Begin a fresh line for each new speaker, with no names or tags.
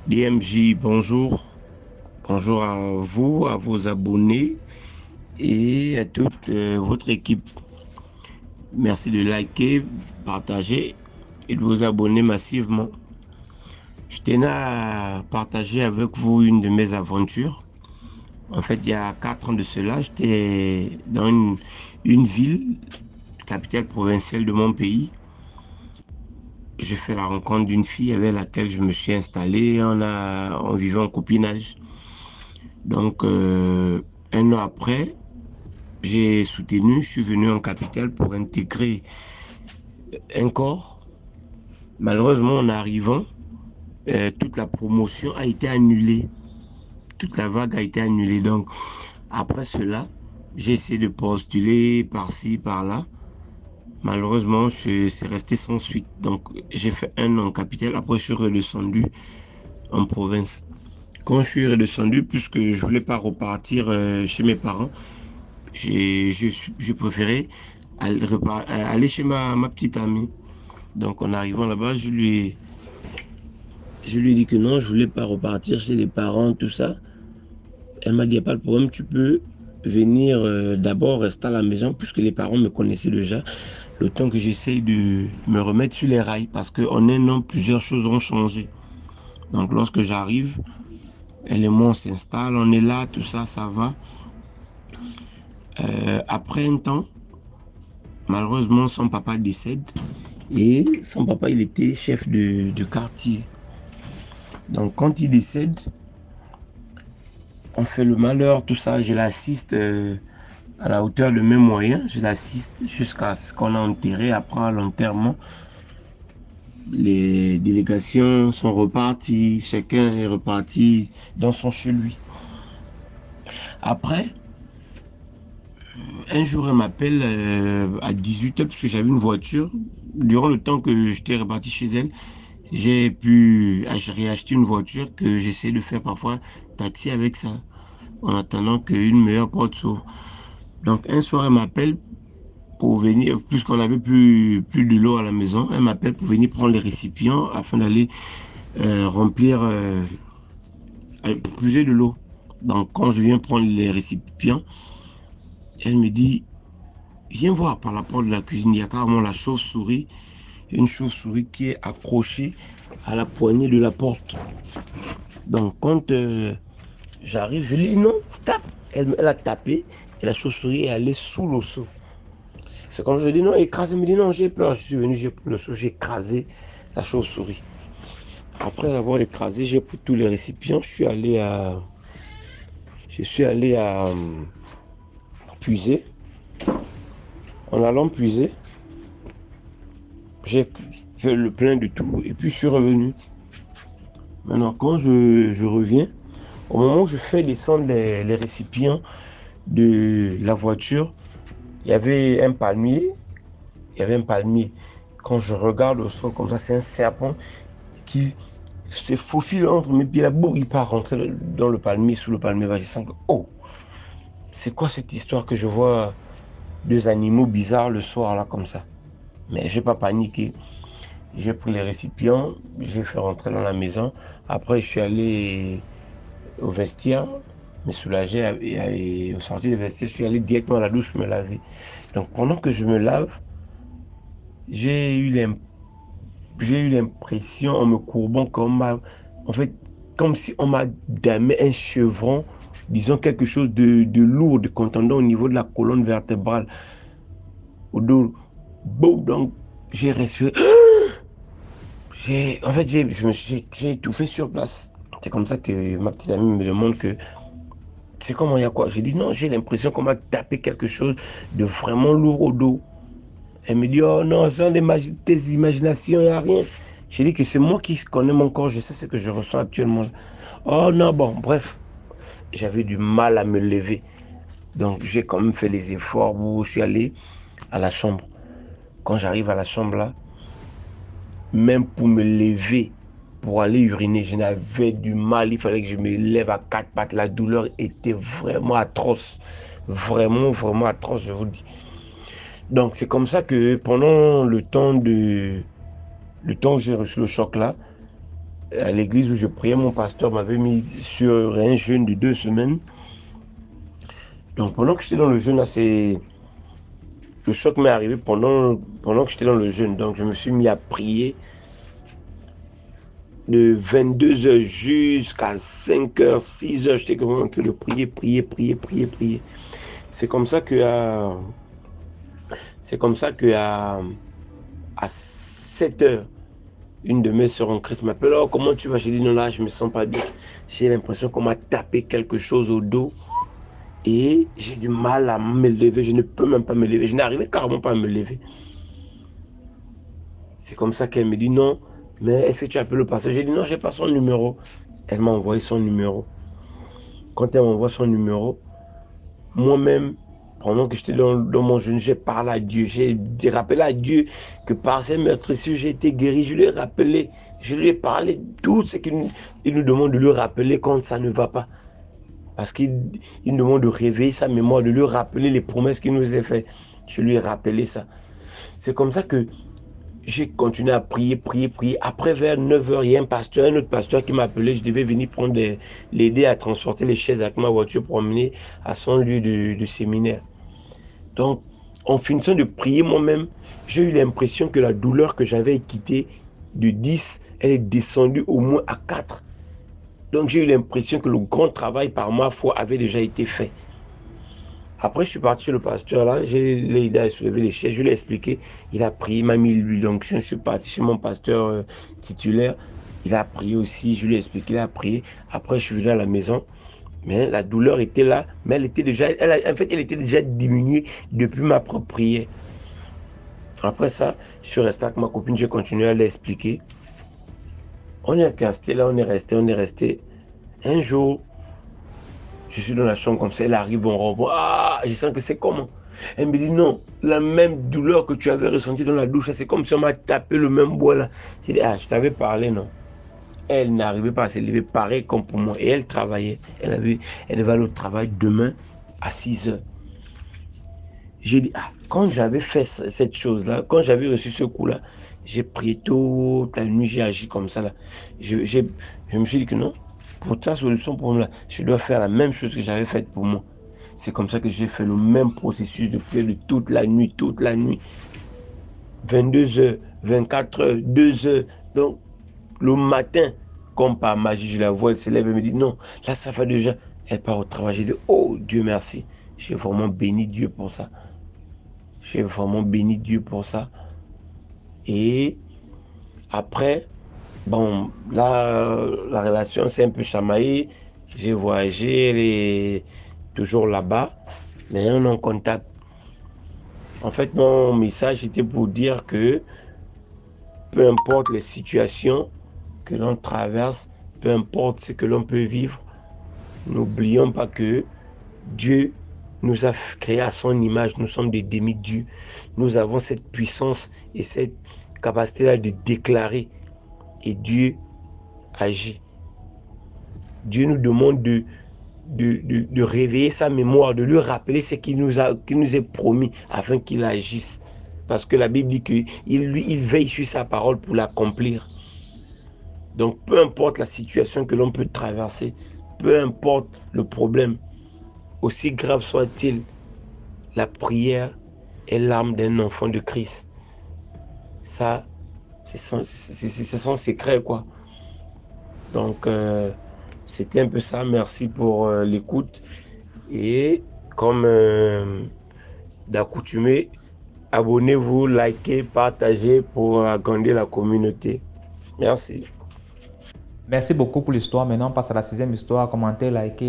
DMJ, bonjour. Bonjour à vous, à vos abonnés et à toute votre équipe. Merci de liker, partager et de vous abonner massivement. Je tenais à partager avec vous une de mes aventures. En fait, il y a 4 ans de cela, j'étais dans une ville, capitale provinciale de mon pays. J'ai fait la rencontre d'une fille avec laquelle je me suis installé. On vivait en copinage. Donc, un an après, j'ai soutenu, je suis venu en capitale pour intégrer un corps. Malheureusement, en arrivant, toute la promotion a été annulée. Toute la vague a été annulée. Donc, après cela, j'ai essayé de postuler par-ci, par-là. Malheureusement, c'est resté sans suite. Donc, j'ai fait un an en capitale. Après, je suis redescendu en province. Quand je suis redescendu, puisque je voulais pas repartir chez mes parents, j'ai préféré aller chez ma petite amie. Donc en arrivant là-bas, je lui ai dit que non, je voulais pas repartir chez les parents, tout ça. Elle m'a dit, y a pas de problème, tu peux venir d'abord rester à la maison puisque les parents me connaissaient déjà. Le temps que j'essaye de me remettre sur les rails parce qu'en un an, plusieurs choses ont changé. Donc lorsque j'arrive, elle et moi on s'installe, on est là, tout ça, ça va. Après un temps, malheureusement, son papa décède et son papa, il était chef de quartier. Donc quand il décède, on fait le malheur, tout ça, je l'assiste à la hauteur de mes moyens, je l'assiste jusqu'à ce qu'on a enterré. Après l'enterrement, les délégations sont reparties, chacun est reparti dans son chez lui. Après, un jour, elle m'appelle à 18h parce que j'avais une voiture. Durant le temps que j'étais reparti chez elle, j'ai réacheter une voiture que j'essaie de faire parfois taxi avec ça, en attendant qu'une meilleure porte s'ouvre. Donc un soir, elle m'appelle pour venir, puisqu'on n'avait plus de l'eau à la maison, elle m'appelle pour venir prendre les récipients afin d'aller remplir, puiser de l'eau. Donc quand je viens prendre les récipients, elle me dit, viens voir par la porte de la cuisine, il y a carrément la chauve-souris, une chauve-souris qui est accrochée à la poignée de la porte. Donc quand j'arrive, je lui dis non, tape. Elle a tapé et la chauve-souris est allée sous le seau. C'est comme je dis non, écrase. Elle me dit non, j'ai peur. Je suis venu, j'ai pris le seau, j'ai écrasé la chauve-souris. Après avoir écrasé, j'ai pris tous les récipients. Je suis allé à puiser. En allant puiser, j'ai fait le plein de tout et puis je suis revenu. Maintenant, quand je reviens, au moment où je fais descendre les récipients de la voiture, il y avait un palmier. Il y avait un palmier. Quand je regarde au sol comme ça, c'est un serpent qui se faufile entre mes pieds. Là, boum, il part rentrer dans le palmier, sous le palmier. Je sens que, oh, c'est quoi cette histoire que je vois deux animaux bizarres le soir là comme ça. Mais je n'ai pas paniqué. J'ai pris les récipients, j'ai fait rentrer dans la maison. Après, je suis allé au vestiaire, me soulager et au sortir du vestiaire, je suis allé directement à la douche me laver. Donc pendant que je me lave, j'ai eu l'impression en me courbant en fait, comme si on m'a damé un chevron, disons quelque chose de lourd, de contondant au niveau de la colonne vertébrale, au dos. Bon, donc j'ai respiré. En fait, j'ai étouffé sur place. C'est comme ça que ma petite amie me demande que c'est comment, il y a quoi. J'ai dit non, j'ai l'impression qu'on m'a tapé quelque chose de vraiment lourd au dos. Elle me dit, oh non, ce sont tes imaginations, il n'y a rien. J'ai dit que c'est moi qui connais mon corps, je sais ce que je ressens actuellement. Oh non, bon, bref, j'avais du mal à me lever. Donc j'ai quand même fait les efforts où je suis allé à la chambre. Quand j'arrive à la chambre là, même pour me lever, pour aller uriner, je n'avais du mal. Il fallait que je me lève à quatre pattes. La douleur était vraiment atroce. Vraiment, vraiment atroce, je vous le dis. Donc c'est comme ça que pendant le temps où j'ai reçu le choc là, à l'église où je priais, mon pasteur m'avait mis sur un jeûne de 2 semaines. Donc pendant que j'étais dans le jeûne, là, le choc m'est arrivé pendant que j'étais dans le jeûne. Donc je me suis mis à prier de 22h jusqu'à 5h, 6h. J'étais comme en train de prier. C'est comme ça que à 7h, une de mes sœurs en Christ m'appelle. Oh, comment tu vas? J'ai dit non, là, je me sens pas bien. J'ai l'impression qu'on m'a tapé quelque chose au dos. Et j'ai du mal à me lever. Je ne peux même pas me lever. Je n'arrivais carrément pas à me lever. C'est comme ça qu'elle me dit non, mais est-ce que tu appelles le pasteur? J'ai dit non, j'ai pas son numéro. Elle m'a envoyé son numéro. Quand elle m'envoie son numéro, moi-même, pendant que j'étais dans mon jeûne, j'ai parlé à Dieu. J'ai rappelé à Dieu que par ces meurtrissures, j'ai été guéri. Je lui ai rappelé, je lui ai parlé tout ce qu'il nous demande de lui rappeler quand ça ne va pas. Parce qu'il nous demande de réveiller sa mémoire, de lui rappeler les promesses qu'il nous a faites. Je lui ai rappelé ça. C'est comme ça que j'ai continué à prier. Après, vers 9h, il y a un autre pasteur qui m'a appelé. Je devais venir l'aider à transporter les chaises avec ma voiture pour emmener à son lieu de séminaire. Donc, en finissant de prier moi-même, j'ai eu l'impression que la douleur que j'avais quittée de 10, elle est descendue au moins à 4. Donc, j'ai eu l'impression que le grand travail par ma foi avait déjà été fait. Après, je suis parti chez le pasteur, là, j'ai aidé à soulever les chaises, je lui ai expliqué, il a prié, il m'a mis l'huile d'onction, je suis parti chez mon pasteur titulaire, il a prié aussi, je lui ai expliqué, il a prié. Après, je suis venu à la maison, mais la douleur était là, mais elle était déjà, en fait, elle était déjà diminuée depuis ma propre prière. Après ça, je suis resté avec ma copine, j'ai continué à l'expliquer. On est resté là, on est resté. Un jour, je suis dans la chambre comme ça, elle arrive en robe. Ah, je sens que c'est comment? Elle me dit non, la même douleur que tu avais ressentie dans la douche, c'est comme si on m'a tapé le même bois là. J'ai dit, ah, je t'avais parlé, non? Elle n'arrivait pas à se lever pareil comme pour moi. Et elle travaillait. Elle devait aller au travail demain à 6h. J'ai dit, ah, quand j'avais fait cette chose-là, quand j'avais reçu ce coup-là, j'ai prié toute la nuit, j'ai agi comme ça là. Je me suis dit que non, pour ta solution pour moi, je dois faire la même chose que j'avais faite pour moi. C'est comme ça que j'ai fait le même processus de prière de toute la nuit. 22h, 24h, 2h. Donc, le matin, comme par magie, je la vois, elle se lève et me dit non, là ça va déjà. Elle part au travail. J'ai dit, oh Dieu merci. J'ai vraiment béni Dieu pour ça. J'ai vraiment béni Dieu pour ça. Et après, bon, là, la relation s'est un peu chamaillée. J'ai voyagé, elle est toujours là-bas, mais on est en contact. En fait, mon message était pour dire que peu importe les situations que l'on traverse, peu importe ce que l'on peut vivre, n'oublions pas que Dieu nous a créés à son image, nous sommes des demi-dieux. Nous avons cette puissance et cette capacité-là de déclarer. Et Dieu agit. Dieu nous demande de réveiller sa mémoire, de lui rappeler ce qu'il nous est promis afin qu'il agisse. Parce que la Bible dit qu'il veille sur sa parole pour l'accomplir. Donc peu importe la situation que l'on peut traverser, peu importe le problème, aussi grave soit-il, la prière est l'âme d'un enfant de Christ. Ça, c'est son secret, quoi. Donc, c'était un peu ça. Merci pour l'écoute. Et comme d'accoutumé, abonnez-vous, likez, partagez pour agrandir la communauté. Merci.
Merci beaucoup pour l'histoire. Maintenant, on passe à la 6e histoire. Commentez, likez.